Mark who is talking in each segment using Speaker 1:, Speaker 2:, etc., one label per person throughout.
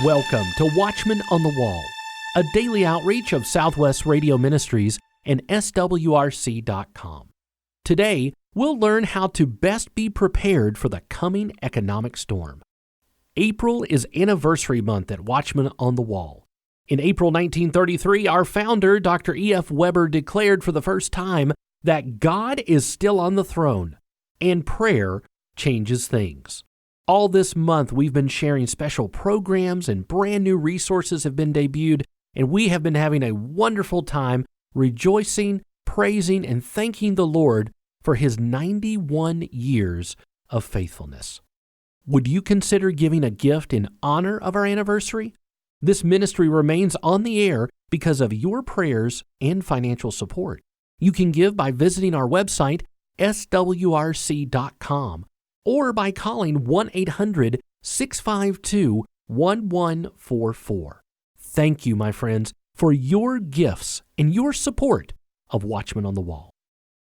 Speaker 1: Welcome to Watchman on the Wall, a daily outreach of Southwest Radio Ministries and SWRC.com. Today, we'll learn how to best be prepared for the coming economic storm. April is anniversary month at Watchman on the Wall. In April 1933, our founder, Dr. E.F. Weber, declared for the first time that God is still on the throne, and prayer changes things. All this month, we've been sharing special programs and brand new resources have been debuted, and we have been having a wonderful time rejoicing, praising, and thanking the Lord for His 91 years of faithfulness. Would you consider giving a gift in honor of our anniversary? This ministry remains on the air because of your prayers and financial support. You can give by visiting our website, swrc.com, or by calling 1-800-652-1144. Thank you, my friends, for your gifts and your support of Watchman on the Wall.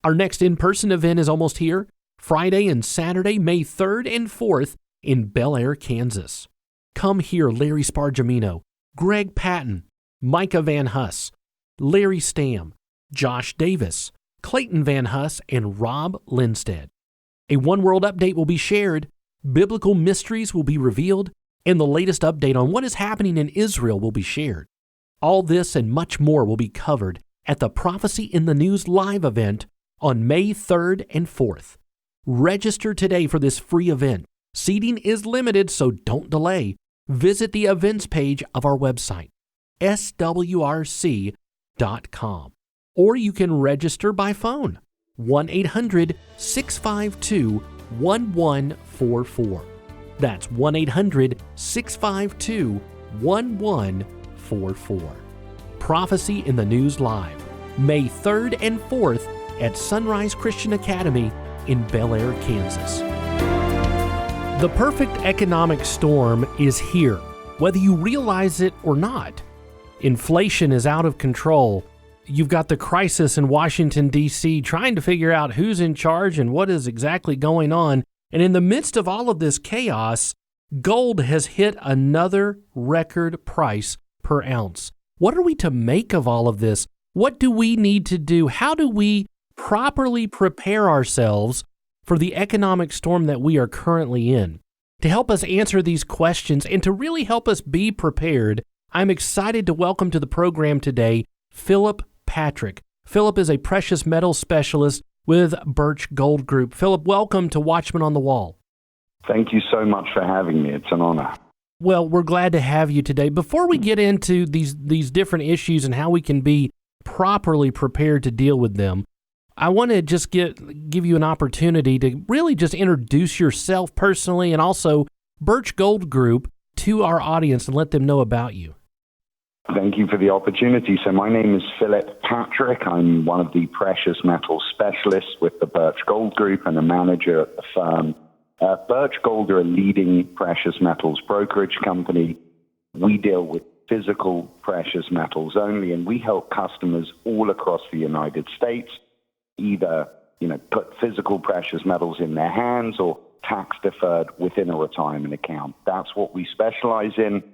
Speaker 1: Our next in-person event is almost here, Friday and Saturday, May 3rd and 4th in Bel Air, Kansas. Come hear Larry Spargimino, Greg Patton, Micah Van Huss, Larry Stamm, Josh Davis, Clayton Van Huss, and Rob Lindstedt. A One World update will be shared, biblical mysteries will be revealed, and the latest update on what is happening in Israel will be shared. All this and much more will be covered at the Prophecy in the News live event on May 3rd and 4th. Register today for this free event. Seating is limited, so don't delay. Visit the events page of our website, swrc.com, or you can register by phone, 1-800-652-1144. That's 1-800-652-1144. Prophecy in the News Live, May 3rd and 4th at Sunrise Christian Academy in Bel Air, Kansas. The perfect economic storm is here, whether you realize it or not. Inflation is out of control. You've got the crisis in Washington, D.C., trying to figure out who's in charge and what is exactly going on. And in the midst of all of this chaos, gold has hit another record price per ounce. What are we to make of all of this? What do we need to do? How do we properly prepare ourselves for the economic storm that we are currently in? To help us answer these questions and to really help us be prepared, I'm excited to welcome to the program today Phillip Patrick. Phillip is a precious metals specialist with Birch Gold Group. Phillip, welcome to Watchman on the Wall.
Speaker 2: Thank you so much for having me. It's an honor.
Speaker 1: Well, we're glad to have you today. Before we get into these different issues and how we can be properly prepared to deal with them, I want to just give you an opportunity to really just introduce yourself personally and also Birch Gold Group to our audience and let them know about you.
Speaker 2: Thank you for the opportunity. So my name is Phillip Patrick. I'm one of the precious metals specialists with the Birch Gold Group and a manager at the firm. Birch Gold are a leading precious metals brokerage company. We deal with physical precious metals only, and we help customers all across the United States either, put physical precious metals in their hands or tax deferred within a retirement account. That's what we specialize in.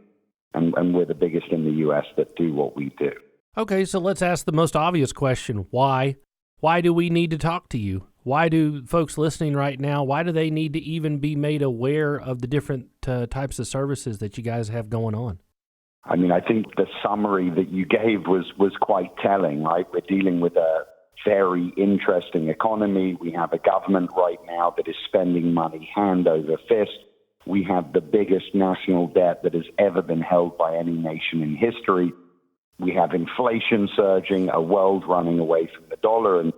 Speaker 2: And we're the biggest in the U.S. that do what we do.
Speaker 1: Okay, so let's ask the most obvious question. Why? Why do we need to talk to you? Why do folks listening right now, why do they need to even be made aware of the different types of services that you guys have going on?
Speaker 2: I mean, I think the summary that you gave was quite telling, right? We're dealing with a very interesting economy. We have a government right now that is spending money hand over fist. We have the biggest national debt that has ever been held by any nation in history. We have inflation surging, a world running away from the dollar. And,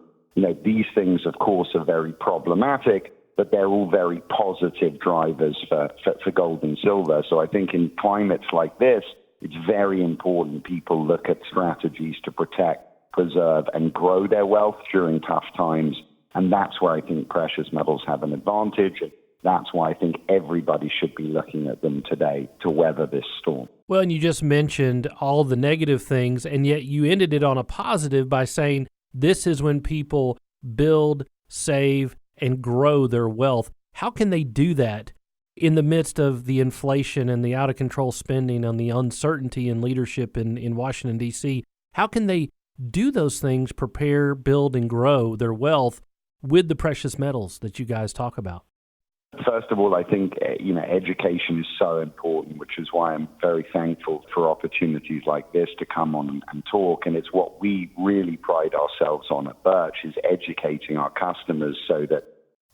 Speaker 2: these things, of course, are very problematic, but they're all very positive drivers for gold and silver. So I think in climates like this, it's very important people look at strategies to protect, preserve, and grow their wealth during tough times. And that's where I think precious metals have an advantage. That's why I think everybody should be looking at them today to weather this storm.
Speaker 1: Well, and you just mentioned all the negative things, and yet you ended it on a positive by saying this is when people build, save, and grow their wealth. How can they do that in the midst of the inflation and the out-of-control spending and the uncertainty in leadership in Washington, D.C., how can they do those things, prepare, build, and grow their wealth with the precious metals that you guys talk about?
Speaker 2: First of all, I think, education is so important, which is why I'm very thankful for opportunities like this to come on and talk. And it's what we really pride ourselves on at Birch, is educating our customers so that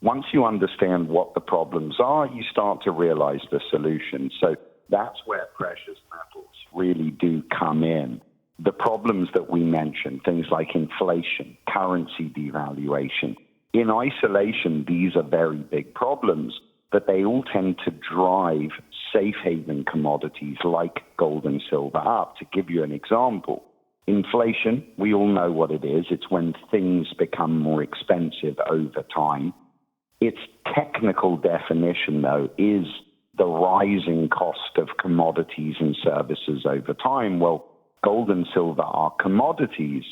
Speaker 2: once you understand what the problems are, you start to realize the solution. So that's where precious metals really do come in. The problems that we mentioned, things like inflation, currency devaluation, in isolation, these are very big problems, but they all tend to drive safe haven commodities like gold and silver up. To give you an example, inflation, we all know what it is. It's when things become more expensive over time. Its technical definition, though, is the rising cost of commodities and services over time. Well, gold and silver are commodities.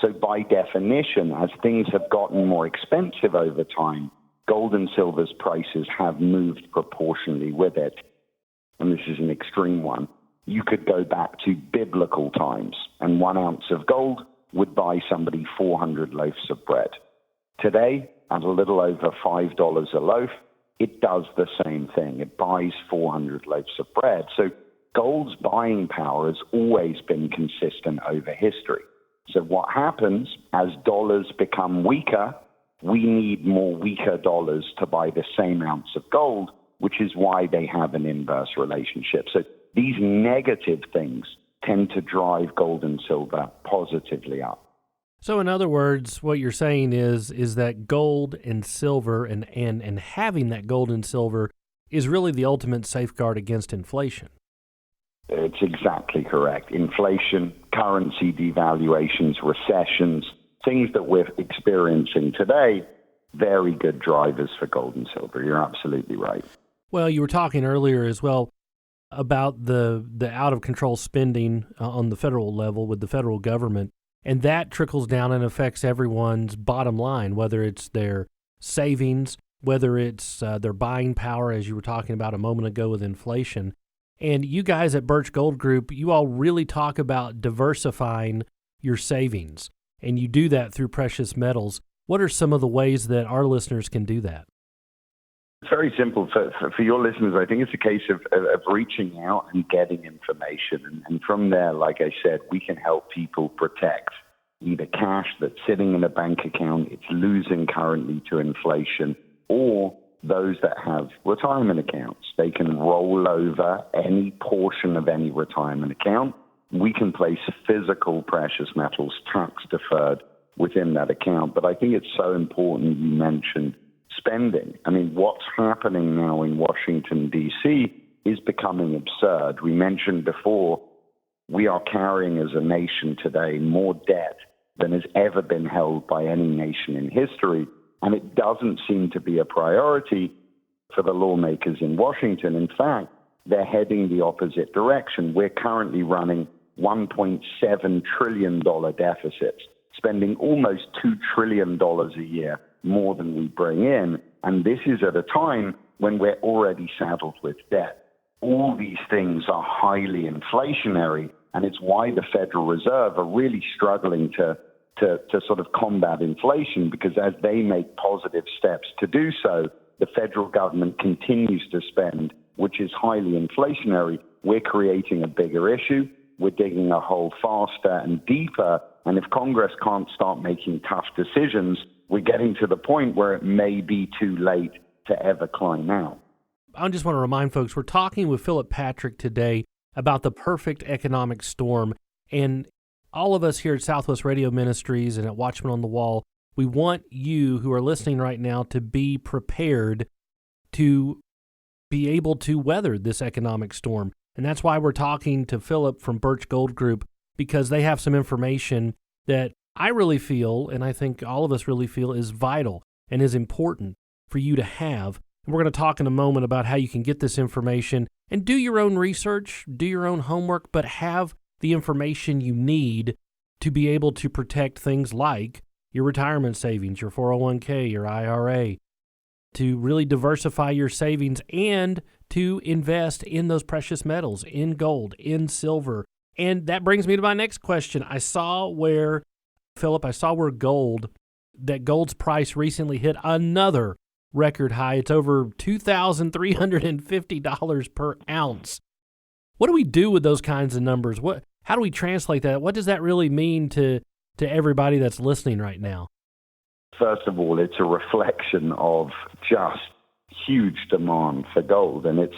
Speaker 2: So by definition, as things have gotten more expensive over time, gold and silver's prices have moved proportionally with it. And this is an extreme one. You could go back to biblical times, and 1 ounce of gold would buy somebody 400 loaves of bread. Today, at a little over $5 a loaf, it does the same thing. It buys 400 loaves of bread. So gold's buying power has always been consistent over history. So what happens as dollars become weaker, we need more weaker dollars to buy the same ounce of gold, which is why they have an inverse relationship. So these negative things tend to drive gold and silver positively up.
Speaker 1: So in other words, what you're saying is that gold and silver and having that gold and silver is really the ultimate safeguard against inflation.
Speaker 2: It's exactly correct. Inflation, currency devaluations, recessions, things that we're experiencing today, very good drivers for gold and silver. You're absolutely right.
Speaker 1: Well, you were talking earlier as well about the out-of-control spending on the federal level with the federal government, and that trickles down and affects everyone's bottom line, whether it's their savings, whether it's their buying power, as you were talking about a moment ago with inflation. And you guys at Birch Gold Group, you all really talk about diversifying your savings, and you do that through precious metals. What are some of the ways that our listeners can do that?
Speaker 2: It's very simple. For your listeners, I think it's a case of reaching out and getting information. And from there, like I said, we can help people protect either cash that's sitting in a bank account, it's losing currently to inflation, or those that have retirement accounts. They can roll over any portion of any retirement account. We can place physical precious metals tax deferred within that account. But I think it's so important you mentioned spending. I mean, what's happening now in Washington, D.C. is becoming absurd. We mentioned before, we are carrying as a nation today more debt than has ever been held by any nation in history. And it doesn't seem to be a priority for the lawmakers in Washington. In fact, they're heading the opposite direction. We're currently running $1.7 trillion deficits, spending almost $2 trillion a year more than we bring in. And this is at a time when we're already saddled with debt. All these things are highly inflationary, and it's why the Federal Reserve are really struggling to sort of combat inflation, because as they make positive steps to do so, the federal government continues to spend, which is highly inflationary. We're creating a bigger issue. We're digging a hole faster and deeper. And if Congress can't start making tough decisions, we're getting to the point where it may be too late to ever climb out.
Speaker 1: I just want to remind folks, we're talking with Phillip Patrick today about the perfect economic storm. And all of us here at Southwest Radio Ministries and at Watchman on the Wall, we want you who are listening right now to be prepared to be able to weather this economic storm. And that's why we're talking to Phillip from Birch Gold Group, because they have some information that I really feel, and I think all of us really feel, is vital and is important for you to have. And we're going to talk in a moment about how you can get this information and do your own research, do your own homework, but have the information you need to be able to protect things like your retirement savings, your 401k, your IRA, to really diversify your savings and to invest in those precious metals, in gold, in silver. And that brings me to my next question. I saw where gold's price recently hit another record high. It's over $2,350 per ounce. What do we do with those kinds of numbers? How do we translate that? What does that really mean to everybody that's listening right now?
Speaker 2: First of all, it's a reflection of just huge demand for gold, and it's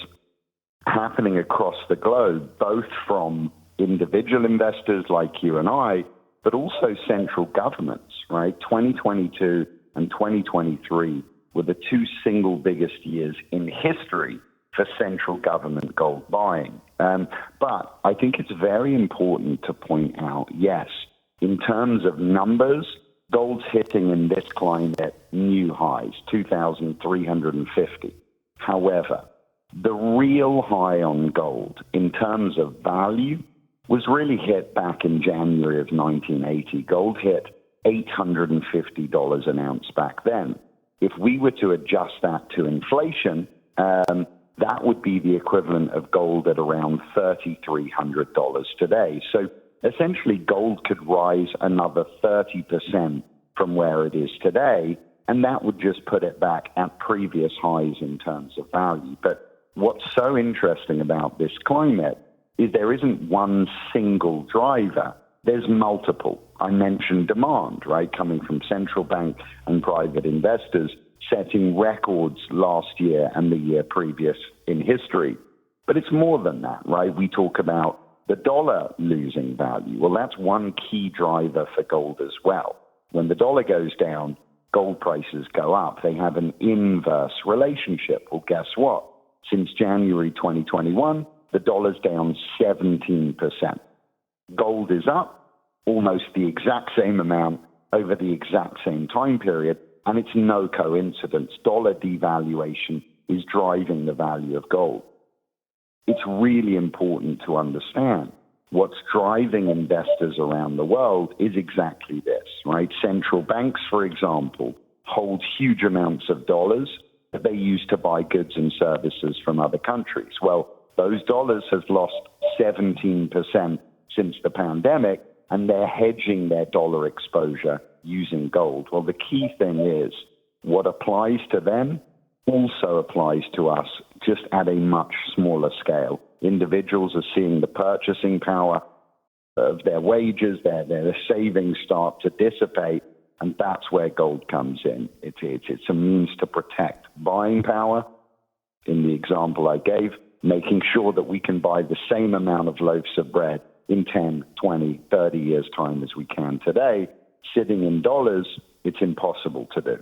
Speaker 2: happening across the globe, both from individual investors like you and I, but also central governments, right? 2022 and 2023 were the two single biggest years in history for central government gold buying. But I think it's very important to point out, yes, in terms of numbers, gold's hitting in this climate new highs, 2,350. However, the real high on gold in terms of value was really hit back in January of 1980. Gold hit $850 an ounce back then. If we were to adjust that to inflation, that would be the equivalent of gold at around $3,300 today. So essentially, gold could rise another 30% from where it is today, and that would just put it back at previous highs in terms of value. But what's so interesting about this climate is there isn't one single driver. There's multiple. I mentioned demand, right, coming from central bank and private investors setting records last year and the year previous in history. But it's more than that, right? We talk about the dollar losing value. Well, that's one key driver for gold as well. When the dollar goes down, gold prices go up. They have an inverse relationship. Well, guess what? Since January 2021, the dollar's down 17%. Gold is up almost the exact same amount over the exact same time period, and it's no coincidence. Dollar devaluation is driving the value of gold. It's really important to understand what's driving investors around the world is exactly this, right? Central banks, for example, hold huge amounts of dollars that they use to buy goods and services from other countries. Well, those dollars have lost 17% since the pandemic, and they're hedging their dollar exposure using gold. Well, the key thing is what applies to them also applies to us, just at a much smaller scale. Individuals are seeing the purchasing power of their wages, their savings start to dissipate, and that's where gold comes in. It's a means to protect buying power. In the example I gave, making sure that we can buy the same amount of loaves of bread in 10, 20, 30 years' time as we can today. Sitting in dollars, it's impossible to do.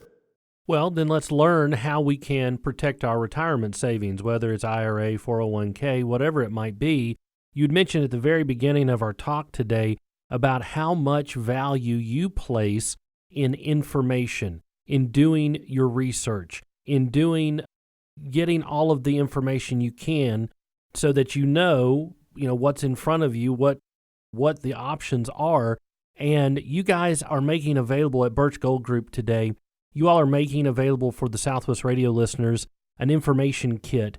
Speaker 1: Well, then let's learn how we can protect our retirement savings, whether it's IRA, 401k, whatever it might be. You'd mentioned at the very beginning of our talk today about how much value you place in information, in doing your research, in getting all of the information you can so that you know what's in front of you, what the options are. And you guys are making available at Birch Gold Group today, you all are making available for the Southwest Radio listeners an information kit.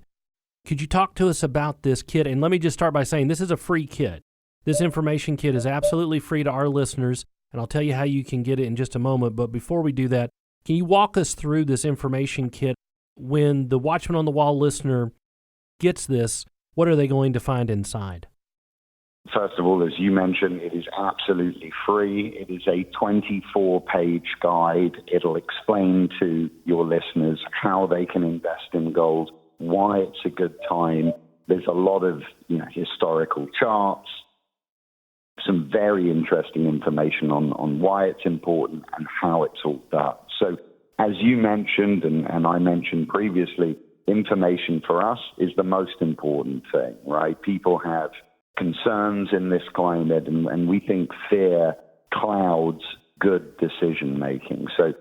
Speaker 1: Could you talk to us about this kit? And let me just start by saying this is a free kit. This information kit is absolutely free to our listeners, and I'll tell you how you can get it in just a moment. But before we do that, can you walk us through this information kit? When the Watchman on the Wall listener gets this, what are they going to find inside?
Speaker 2: First of all, as you mentioned, it is absolutely free. It is a 24-page guide. It'll explain to your listeners how they can invest in gold, why it's a good time. There's a lot of historical charts, some very interesting information on why it's important and how it's all done. So as you mentioned and I mentioned previously, information for us is the most important thing, right? People have concerns in this climate, and we think fear clouds good decision making. So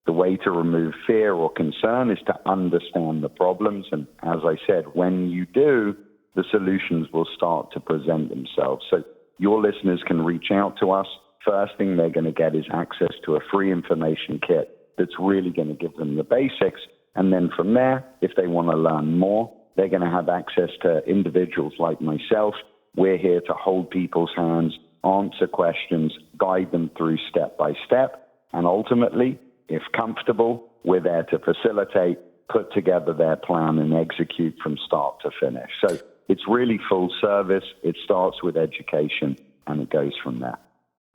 Speaker 2: the way to remove fear or concern is to understand the problems. And as I said, when you do, the solutions will start to present themselves. So your listeners can reach out to us. First thing they're going to get is access to a free information kit that's really going to give them the basics. And then from there, if they want to learn more, They're going to have access to individuals like myself. We're here to hold people's hands, answer questions, guide them through step by step. And ultimately, if comfortable, we're there to facilitate, put together their plan, and execute from start to finish. So it's really full service. It starts with education, and it goes from there.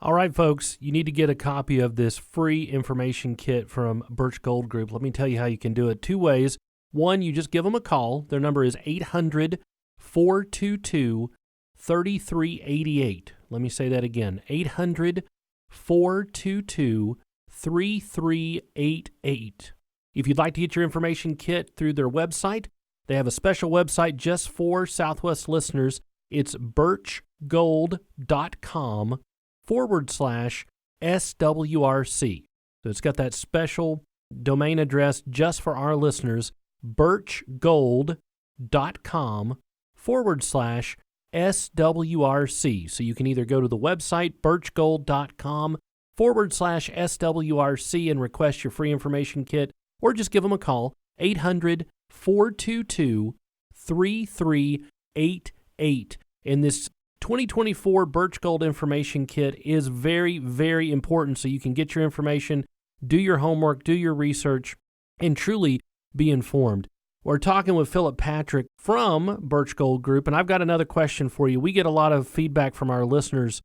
Speaker 1: All right, folks, you need to get a copy of this free information kit from Birch Gold Group. Let me tell you how you can do it. 2 ways. One, you just give them a call. Their number is 800-422-3388. Let me say that again, 800-422-3388. If you'd like to get your information kit through their website, they have a special website just for Southwest listeners. It's birchgold.com/SWRC. So it's got that special domain address just for our listeners, birchgold.com/SWRC. So you can either go to the website, birchgold.com/SWRC, and request your free information kit, or just give them a call, 800-422-3388. And this 2024 Birch Gold Information Kit is very, very important so you can get your information, do your homework, do your research, and truly be informed. We're talking with Phillip Patrick from Birch Gold Group, and I've got another question for you. We get a lot of feedback from our listeners,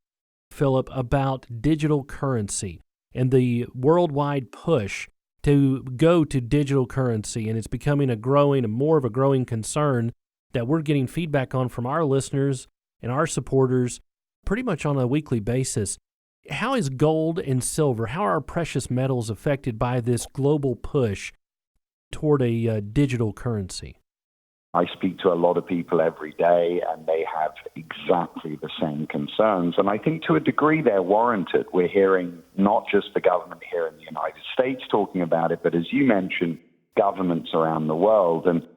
Speaker 1: Phillip, about digital currency and the worldwide push to go to digital currency, and it's becoming more of a growing concern that we're getting feedback on from our listeners and our supporters pretty much on a weekly basis. How is gold and silver, how are precious metals affected by this global push toward a digital currency?
Speaker 2: I speak to a lot of people every day, and they have exactly the same concerns. And I think to a degree they're warranted. We're hearing not just the government here in the United States talking about it, but as you mentioned, governments around the world. And,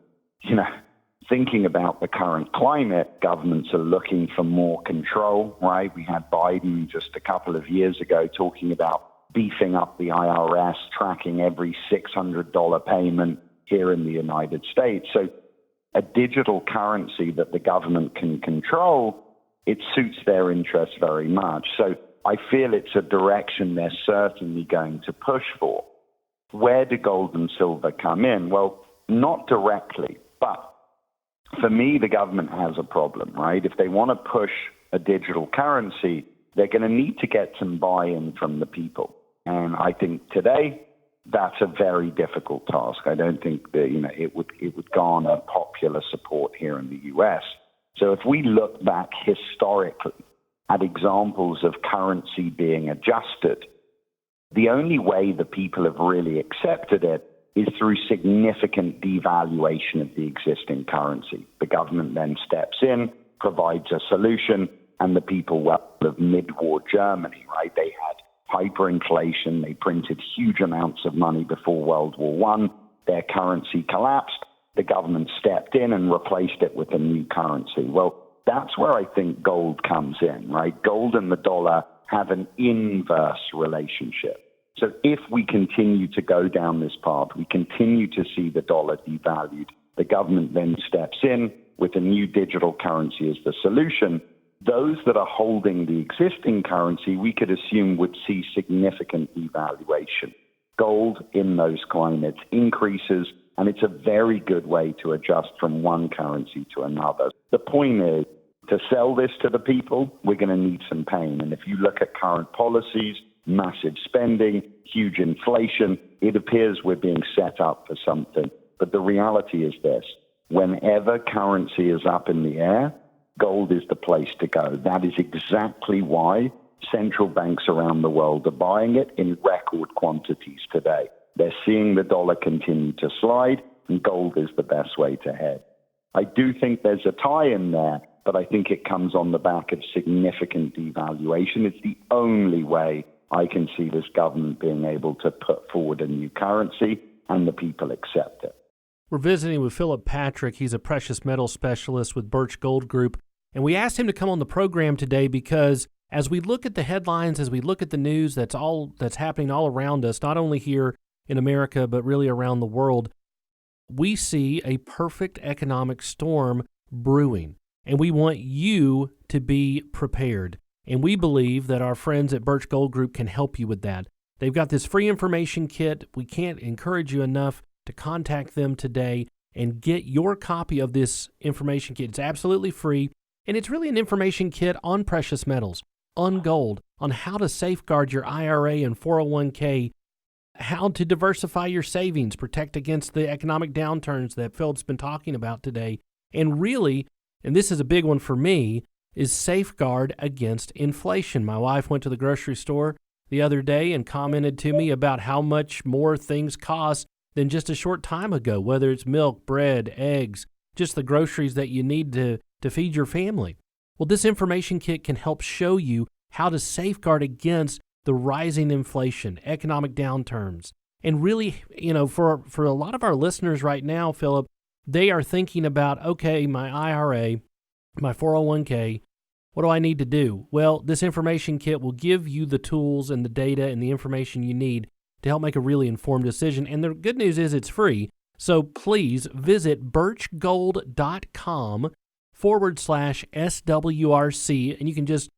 Speaker 2: thinking about the current climate, governments are looking for more control, right? We had Biden just a couple of years ago talking about beefing up the IRS, tracking every $600 payment here in the United States. So a digital currency that the government can control, it suits their interests very much. So I feel it's a direction they're certainly going to push for. Where do gold and silver come in? Well, not directly, but for me, the government has a problem, right? If they want to push a digital currency, they're going to need to get some buy-in from the people. And I think today, that's a very difficult task. I don't think that, it would garner popular support here in the U.S. So if we look back historically at examples of currency being adjusted, the only way the people have really accepted it is through significant devaluation of the existing currency. The government then steps in, provides a solution, and the people of mid-war Germany, right? They had hyperinflation. They printed huge amounts of money before World War I. Their currency collapsed. The government stepped in and replaced it with a new currency. Well, that's where I think gold comes in, right? Gold and the dollar have an inverse relationship. So if we continue to go down this path, we continue to see the dollar devalued, the government then steps in with a new digital currency as the solution. Those that are holding the existing currency, we could assume would see significant devaluation. Gold in those climates increases, and it's a very good way to adjust from one currency to another. The point is, to sell this to the people, we're going to need some pain. And if you look at current policies, massive spending, huge inflation, it appears we're being set up for something. But the reality is this: whenever currency is up in the air, gold is the place to go. That is exactly why central banks around the world are buying it in record quantities today. They're seeing the dollar continue to slide, and gold is the best way to head. I do think there's a tie in there, but I think it comes on the back of significant devaluation. It's the only way I can see this government being able to put forward a new currency and the people accept it.
Speaker 1: We're visiting with Phillip Patrick. He's a precious metal specialist with Birch Gold Group. And we asked him to come on the program today because as we look at the headlines, as we look at the news that's happening all around us, not only here in America, but really around the world, we see a perfect economic storm brewing, and we want you to be prepared. And we believe that our friends at Birch Gold Group can help you with that. They've got this free information kit. We can't encourage you enough to contact them today and get your copy of this information kit. It's absolutely free, and it's really an information kit on precious metals, on gold, on how to safeguard your IRA and 401k, how to diversify your savings, protect against the economic downturns that Philip's been talking about today, and really, and this is a big one for me, is safeguard against inflation. My wife went to the grocery store the other day and commented to me about how much more things cost than just a short time ago, whether it's milk, bread, eggs, just the groceries that you need to feed your family. Well, this information kit can help show you how to safeguard against the rising inflation, economic downturns. And really, for a lot of our listeners right now, Philip, they are thinking about, okay, my IRA, my 401k, what do I need to do? Well, this information kit will give you the tools and the data and the information you need to help make a really informed decision. And the good news is it's free. So please visit birchgold.com/SWRC, and you can just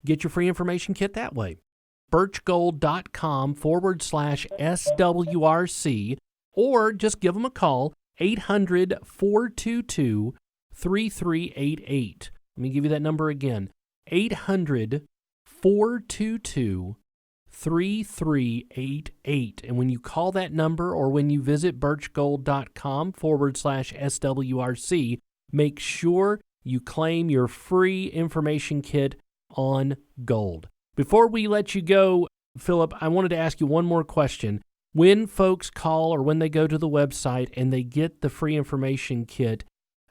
Speaker 1: get your free information kit that way. birchgold.com/SWRC, or just give them a call, 800-422-3388. Let me give you that number again, 800-422-3388. And when you call that number or when you visit birchgold.com/SWRC, make sure you claim your free information kit on gold. Before we let you go, Philip, I wanted to ask you one more question. When folks call or when they go to the website and they get the free information kit,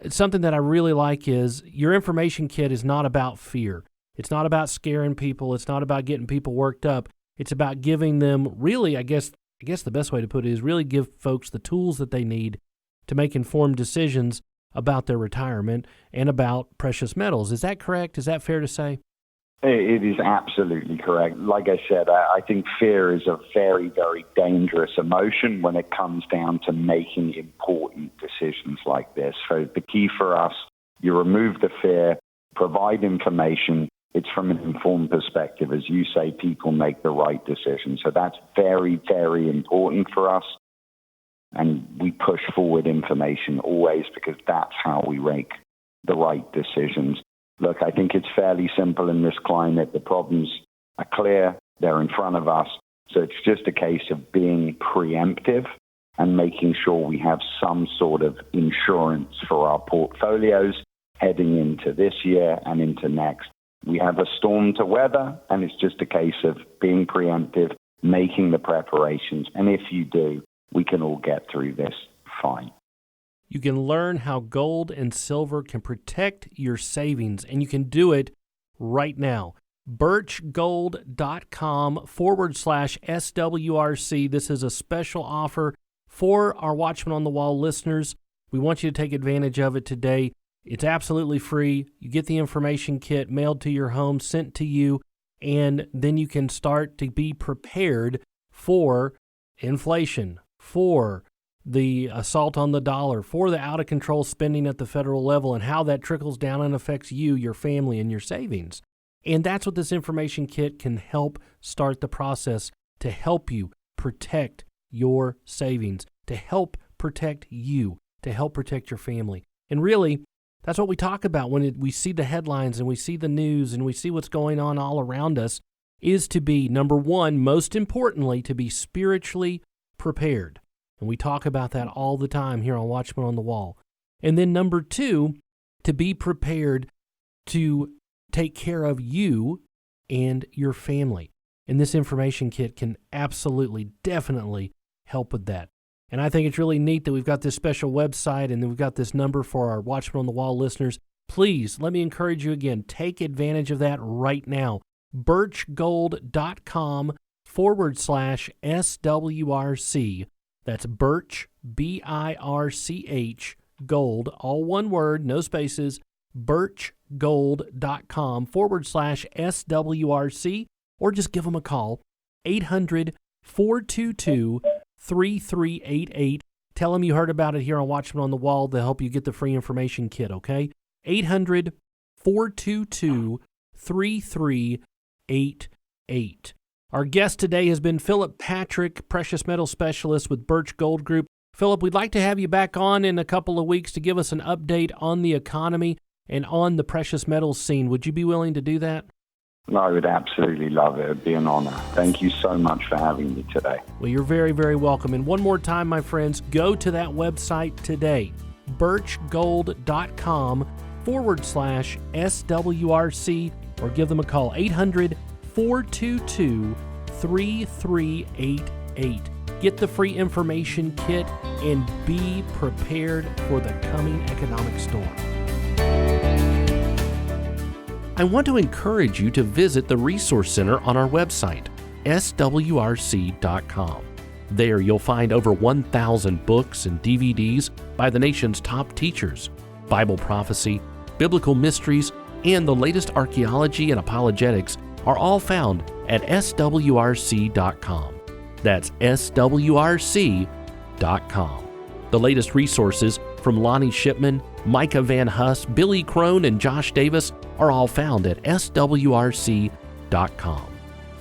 Speaker 1: something that I really like is your information kit is not about fear. It's not about scaring people. It's not about getting people worked up. It's about giving them really, I guess the best way to put it is really give folks the tools that they need to make informed decisions about their retirement and about precious metals. Is that correct? Is that fair to say?
Speaker 2: It is absolutely correct. Like I said, I think fear is a very, very dangerous emotion when it comes down to making important decisions like this. So the key for us, you remove the fear, provide information. It's from an informed perspective. As you say, people make the right decision. So that's very, very important for us. And we push forward information always because that's how we make the right decisions. Look, I think it's fairly simple in this climate. The problems are clear. They're in front of us. So it's just a case of being preemptive and making sure we have some sort of insurance for our portfolios heading into this year and into next. We have a storm to weather, and it's just a case of being preemptive, making the preparations. And if you do, we can all get through this fine.
Speaker 1: You can learn how gold and silver can protect your savings, and you can do it right now. birchgold.com/SWRC. This is a special offer for our Watchman on the Wall listeners. We want you to take advantage of it today. It's absolutely free. You get the information kit mailed to your home, sent to you, and then you can start to be prepared for inflation, for the assault on the dollar, for the out-of-control spending at the federal level and how that trickles down and affects you, your family, and your savings. And that's what this information kit can help start the process to help you protect your savings, to help protect you, to help protect your family. And really, that's what we talk about when we see the headlines and we see the news and we see what's going on all around us, is to be, number one, most importantly, to be spiritually prepared. And we talk about that all the time here on Watchman on the Wall. And then number two, to be prepared to take care of you and your family. And this information kit can absolutely, definitely help with that. And I think it's really neat that we've got this special website and then we've got this number for our Watchman on the Wall listeners. Please, let me encourage you again, take advantage of that right now. birchgold.com/SWRC. That's Birch, BIRCH, gold, all one word, no spaces, birchgold.com/SWRC, or just give them a call, 800-422-3388, Tell them you heard about it here on Watchman on the Wall. They'll help you get the free information kit, okay? 800-422-3388. Our guest today has been Phillip Patrick, Precious Metal Specialist with Birch Gold Group. Phillip, we'd like to have you back on in a couple of weeks to give us an update on the economy and on the precious metals scene. Would you be willing to do that?
Speaker 2: I would absolutely love it. It'd be an honor. Thank you so much for having me today.
Speaker 1: Well, you're very, very welcome. And one more time, my friends, go to that website today, birchgold.com/SWRC, or give them a call, 800-422-3388. Get the free information kit and be prepared for the coming economic storm. I want to encourage you to visit the Resource Center on our website, swrc.com. There you'll find over 1,000 books and DVDs by the nation's top teachers, Bible prophecy, biblical mysteries, and the latest archaeology and apologetics are all found at swrc.com. That's swrc.com. The latest resources from Lonnie Shipman, Micah Van Huss, Billy Crone, and Josh Davis are all found at swrc.com.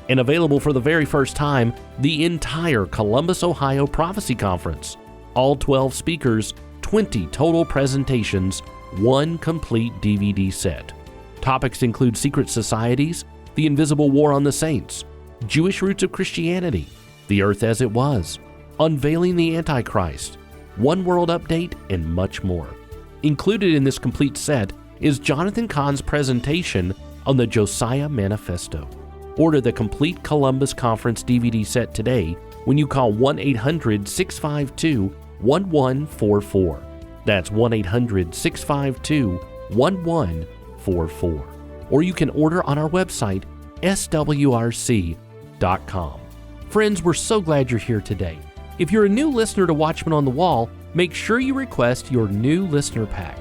Speaker 1: And available for the very first time, the entire Columbus, Ohio Prophecy Conference. All 12 speakers, 20 total presentations, 1 complete DVD set. Topics include secret societies, the invisible war on the saints, Jewish roots of Christianity, the earth as it was, unveiling the Antichrist, one world update, and much more. Included in this complete set is Jonathan Cahn's presentation on the Josiah Manifesto. Order the complete Columbus Conference DVD set today when you call 1-800-652-1144. That's 1-800-652-1144. Or you can order on our website, swrc.com. Friends, we're so glad you're here today. If you're a new listener to Watchman on the Wall, make sure you request your new listener pack.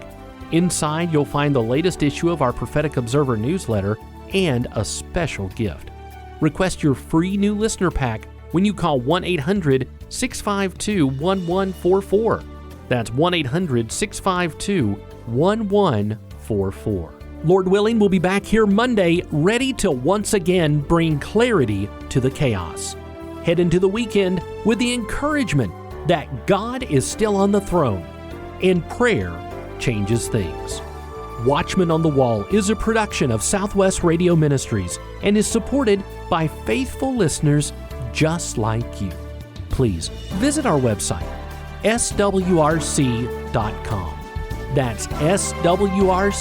Speaker 1: Inside, you'll find the latest issue of our Prophetic Observer newsletter and a special gift. Request your free new listener pack when you call 1-800-652-1144. That's 1-800-652-1144. Lord willing, we'll be back here Monday, ready to once again bring clarity to the chaos. Head into the weekend with the encouragement that God is still on the throne and prayer changes things. Watchman on the Wall is a production of Southwest Radio Ministries and is supported by faithful listeners just like you. Please visit our website, swrc.com. That's swrc.com.